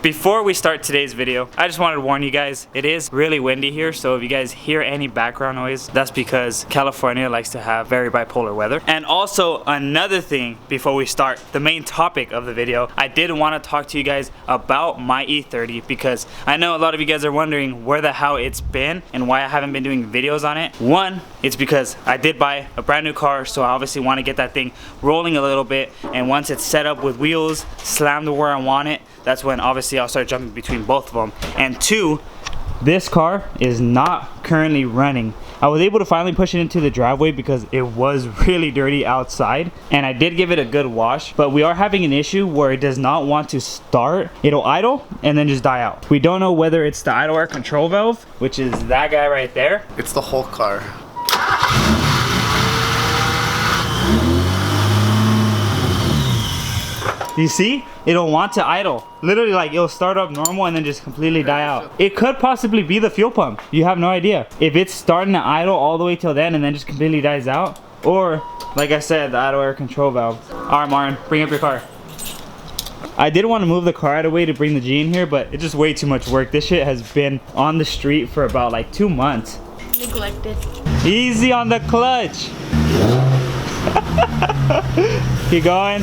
Before we start today's video, I just wanted to warn you guys, it is really windy here, so if you guys hear any background noise, that's because California likes to have very bipolar weather. And also, another thing before we start, the main topic of the video, I did want to talk to you guys about my E30 because I know a lot of you guys are wondering where the hell it's been and why I haven't been doing videos on it. One, it's because I did buy a brand new car, so I obviously want to get that thing rolling a little bit, and once it's set up with wheels, slammed where I want it, that's when obviously I'll start jumping between both of them. And two, this car is not currently running. I was able to finally push it into the driveway because it was really dirty outside, and I did give it a good wash, but we are having an issue where it does not want to start. It'll idle and then just die out. We don't know whether it's the idle air control valve, which is that guy right there. It's the whole car. You see? It'll want to idle. Literally, like, it'll start up normal and then just completely die out. It could possibly be the fuel pump. You have no idea. If it's starting to idle all the way till then and then just completely dies out, or, like I said, the idle air control valve. Alright, Martin, bring up your car. I did want to move the car out of the way to bring the G in here, but it's just way too much work. This shit has been on the street for about like 2 months. Neglected. Easy on the clutch. Keep going.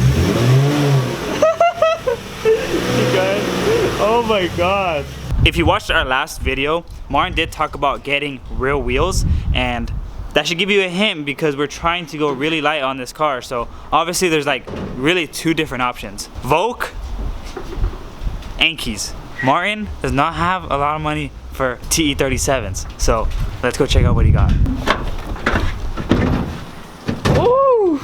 Oh my god. If you watched our last video, Martin did talk about getting real wheels, and that should give you a hint because we're trying to go really light on this car. So obviously there's like really 2 different options: Volk and Keys. Martin does not have a lot of money for TE37s, so let's go check out what he got. Ooh.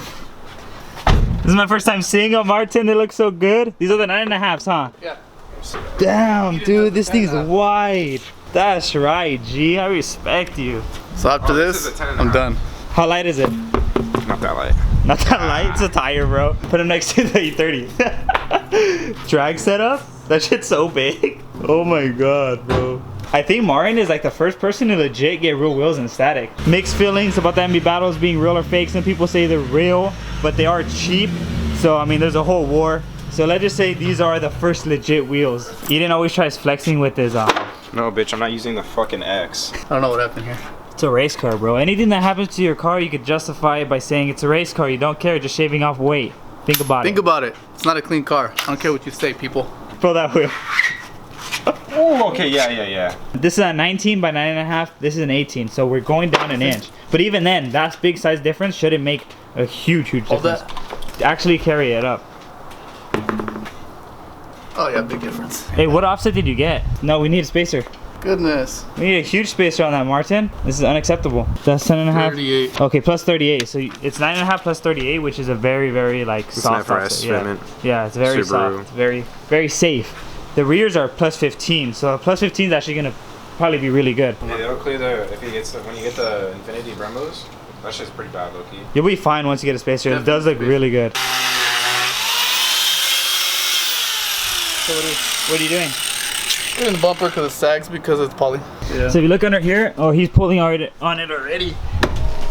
This is my first time seeing a Martin. They look so good. These are the 9.5s, huh? Yeah. Damn, dude, this thing's wide. That's right, G. I respect you. So after this, I'm done. How light is it? Not that light. Not that light? It's a tire, bro. Put it next to the E30. Drag setup? That shit's so big. Oh my god, bro. I think Martin is like the first person to legit get real wheels in static. Mixed feelings about the MB battles being real or fake. Some people say they're real, but they are cheap. So, I mean, there's a whole war. So let's just say these are the first legit wheels. Eden always tries flexing with his No, bitch, I'm not using the fucking X. I don't know what happened here. It's a race car, bro. Anything that happens to your car, you could justify it by saying it's a race car. You don't care, just shaving off weight. Think about it. Think about it. It's not a clean car. I don't care what you say, people. Pull that wheel. Oh, okay, yeah. This is a 19 by 9.5. This is an 18, so we're going down an inch. But even then, that big size difference shouldn't make a huge Hold difference. that. Actually carry it up. Oh yeah, big difference. Hey, what offset did you get? No, we need a spacer. Goodness. We need a huge spacer on that, Martin. This is unacceptable. That's 10.5. 38. Okay, plus 38. So it's 9.5 plus 38, which is a very, very like soft offset. Yeah. Yeah, it's very soft. Very, very safe. The rears are plus 15, so plus 15 is actually gonna probably be really good. Yeah, it'll clear the when you get the Infinity Brembos. That shit's pretty bad, low key. You'll be fine once you get a spacer. It does look really good. So what are you doing? Getting the bumper because it sags because it's poly. Yeah. So if you look under here, oh, he's pulling on it already.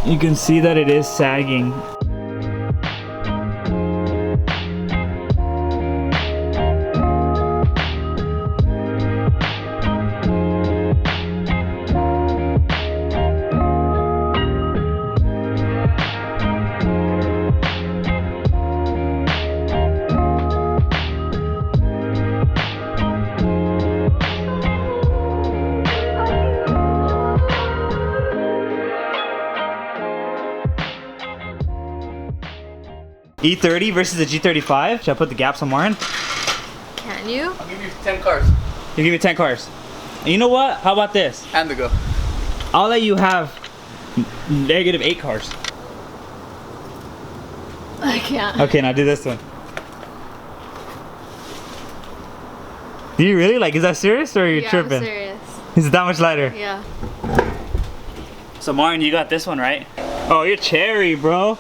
You can see that it is sagging. E30 versus the G35. Should I put the gaps on Martin? Can you? I'll give you 10 cars. You give me 10 cars. And you know what? How about this? And to go. I'll let you have -8 cars. I can't. Okay, now do this one. Do you really? Like, is that serious or are you tripping? I'm serious. Is it that much lighter? Yeah. So Martin, you got this one, right? Oh, you're cherry, bro.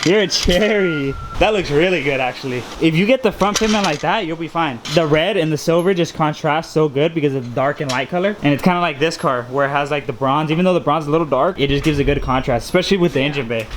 You're a cherry. That looks really good, actually. If you get the front fitment like that, you'll be fine. The red and the silver just contrast so good because of the dark and light color. And it's kind of like this car where it has like the bronze. Even though the bronze is a little dark, it just gives a good contrast, especially with the engine bay.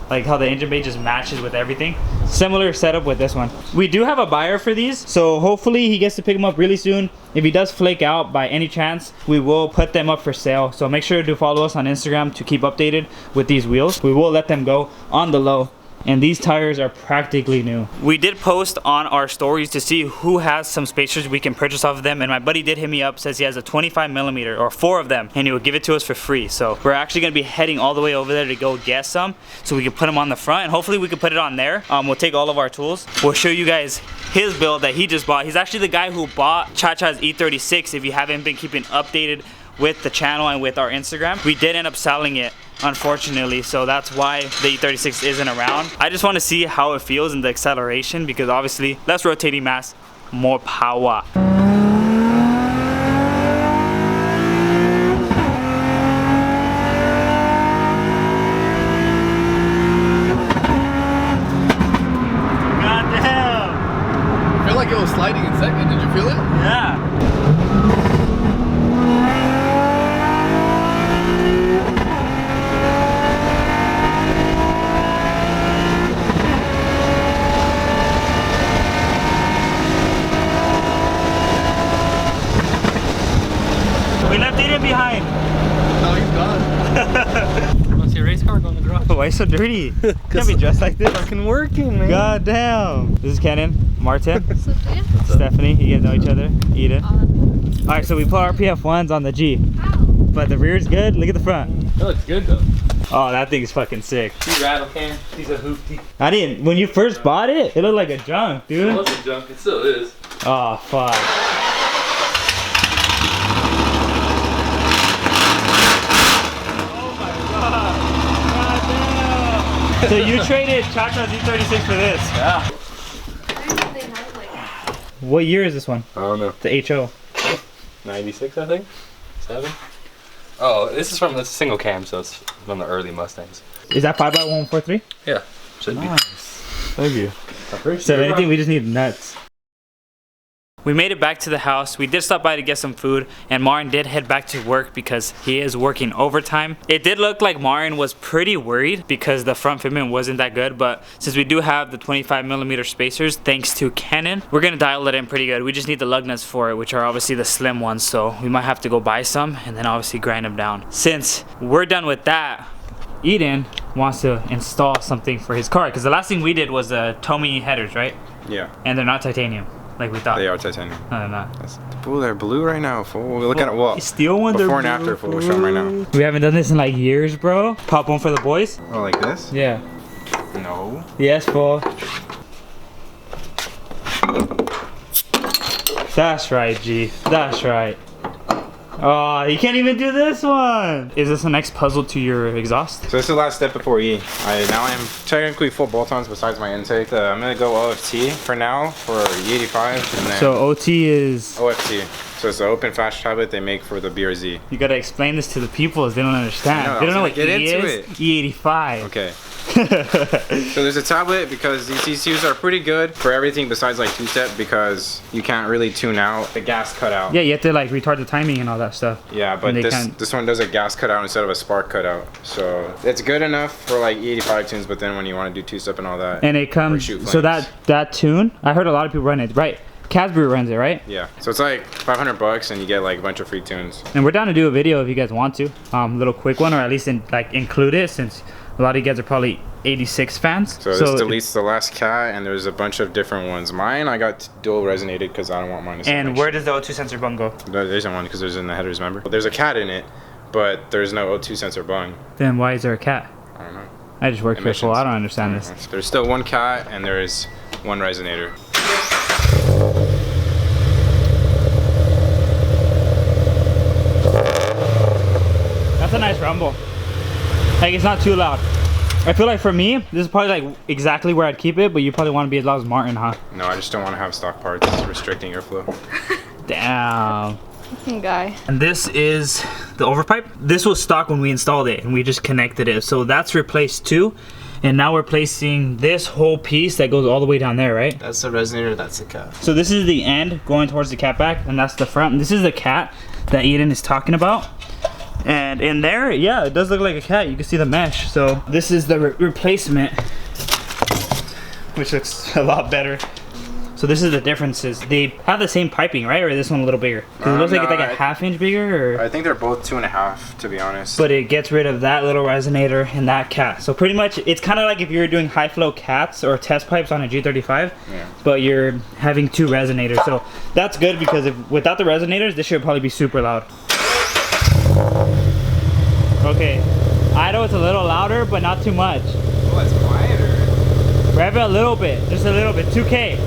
like how the engine bay just matches with everything. Similar setup with this one. We do have a buyer for these, so hopefully he gets to pick them up really soon. If he does flake out by any chance, we will put them up for sale. So make sure to follow us on Instagram to keep updated with these wheels. We will let them go on the low. And these tires are practically new. We did post on our stories to see who has some spacers we can purchase off of them, and my buddy did hit me up, says he has a 25mm or 4 of them, and he will give it to us for free. So we're actually gonna be heading all the way over there to go get some, so we can put them on the front, and hopefully we can put it on there. We'll take all of our tools. We'll show you guys his build that he just bought. He's actually the guy who bought Cha-Cha's E36. If you haven't been keeping updated with the channel and with our Instagram, we did end up selling it, unfortunately, so that's why the E36 isn't around. I just want to see how it feels in the acceleration, because obviously less rotating mass, more power. Goddamn! I feel like it was sliding in second. Did you feel it? Yeah. We left Aiden behind. No, he's gone. Want to see a race car? Go in the garage. Why are you so dirty? You can't be dressed like this. Fucking working, man. God damn. This is Kenan, Martin, So, yeah. Stephanie. You guys know each other. Eden. Alright, so we put our PF1s on the G. But the rear's good. Look at the front. It looks good though. Oh, that thing's fucking sick. She's rattle can. She's a hoopty. I didn't. When you first bought it, it looked like a junk, It dude. wasn't junk. It still is. Oh, fuck. So you traded Cha-Cha's E36 for this? Yeah. What year is this one? I don't know. The HO. 96, I think. 7. Oh, this is from the single cam, so it's from the early Mustangs. Is that 5x143? Yeah. Should Nice. Thank you. be. So anything, we just need nuts. We made it back to the house. We did stop by to get some food, and Marin did head back to work because he is working overtime. It did look like Marin was pretty worried because the front fitment wasn't that good, but since we do have the 25mm spacers, thanks to Kenan, we're gonna dial it in pretty good. We just need the lug nuts for it, which are obviously the slim ones, so we might have to go buy some and then obviously grind them down. Since we're done with that, Eden wants to install something for his car, because the last thing we did was the Tomy headers, right? Yeah, And they're not titanium, like we thought. they are titanium. No, they're not. Ooh, they're blue right now, fool. Look at it. Well, Steel one, before and after, fool. We'll show them right now. We haven't done this in like years, bro. Pop one for the boys. Oh, like this? Yeah. No. Yes, fool. That's right, G. That's right. Oh, you can't even do this one. Is this the next puzzle to your exhaust? So this is the last step before E. Now I'm technically full bolt-ons besides my intake. I'm gonna go OFT for now for E85, and then So OT is... OFT. So it's the open flash tablet they make for the BRZ. You gotta explain this to the people as they don't understand. I know, They don't know I what was gonna E get into is. it. E85. Okay. So there's a tablet because these ECUs are pretty good for everything besides like two-step, because you can't really tune out the gas cutout. Yeah, you have to like retard the timing and all that stuff. Yeah, but And they this can't- this one does a gas cutout instead of a spark cutout. So it's good enough for like E85 tunes, but then when you want to do two-step and all that, And it comes, shoot so flames. that tune, I heard a lot of people run it, right? Casbury runs it, right? yeah. So it's like $500 and you get like a bunch of free tunes. And we're down to do a video if you guys want to, little quick one, or at least include it, since a lot of you guys are probably 86 fans. So this deletes the last cat, and there's a bunch of different ones. Mine, I got dual resonated because I don't want mine to And sound where does the O2 sensor bung go? There isn't one because there's in the headers, remember? There's a cat in it, but there's no O2 sensor bung. Then why is there a cat? I don't know. I just work here, Emissions. fool. I don't understand this. There's still one cat and there is one resonator. That's a nice rumble. Like, it's not too loud. I feel like for me, this is probably like exactly where I'd keep it, but you probably want to be as loud as Martin, huh? No, I just don't want to have stock parts. It's restricting airflow. Damn. Guy. And this is the overpipe. This was stock when we installed it, and we just connected it. So that's replaced too. And now we're placing this whole piece that goes all the way down there, right? That's the resonator, that's the cat. So this is the end going towards the cat back, and that's the front. And this is the cat that Eden is talking about. And in there, yeah, it does look like a cat. You can see the mesh. So this is the replacement, which looks a lot better. So this is the differences. They have the same piping, right? Or this one a little bigger? 'Cause it looks like it's like a ½ inch bigger, or? I think they're both 2.5, to be honest. But it gets rid of that little resonator and that cat. So pretty much, it's kind of like if you're doing high flow cats or test pipes on a G35, but you're having 2 resonators. So that's good, because if without the resonators, this should probably be super loud. Okay, idle, it's a little louder, but not too much. Oh, it's quieter. Rev it a little bit, just a little bit, 2K.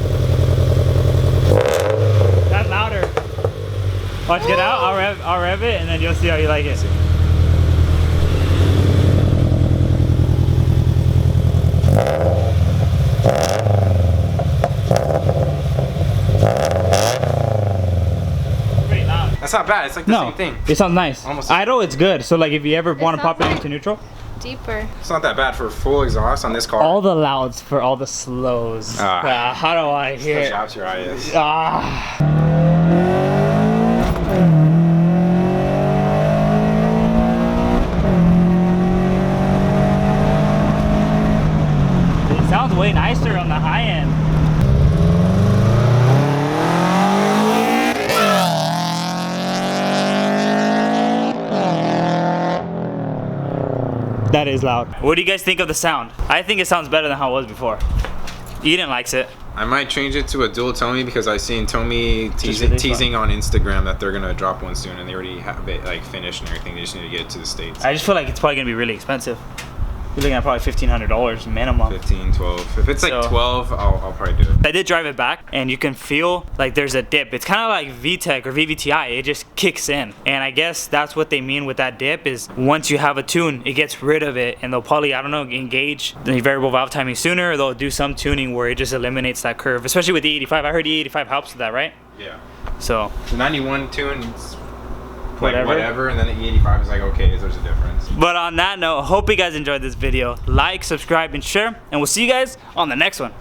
That's louder. Watch, get out, I'll rev it, and then you'll see how you like it. Pretty loud. That's not bad. It's like the same thing. It sounds nice. Almost. Idle, it's good. So like if you ever want to pop it sounds into neutral. Deeper. It's not that bad for full exhaust on this car. All the louds for all the slows. How do I hear? Jobs your eyes. It sounds way nicer on the high end. That is loud. What do you guys think of the sound? I think it sounds better than how it was before. Eden likes it. I might change it to a dual Tommy, because I seen Tommy really teasing on Instagram that they're gonna drop one soon, and they already have it like finished and everything. They just need to get it to the States. I just feel like it's probably gonna be really expensive. You're looking at probably $1,500 minimum. 15, 12. If it's like So- 12, I'll probably do it. I did drive it back, and you can feel like there's a dip. It's kind of like VTEC or VVTI. It just kicks in, and I guess that's what they mean with that dip, is once you have a tune, it gets rid of it, and they'll probably, I don't know, engage the variable valve timing sooner, or they'll do some tuning where it just eliminates that curve, especially with the E85. I heard the E85 helps with that, right? Yeah. So The 91 tune, it's Whatever. like whatever, and then the E85 is like, okay, there's a difference. but on that note, hope you guys enjoyed this video. Like, subscribe, and share, and we'll see you guys on the next one.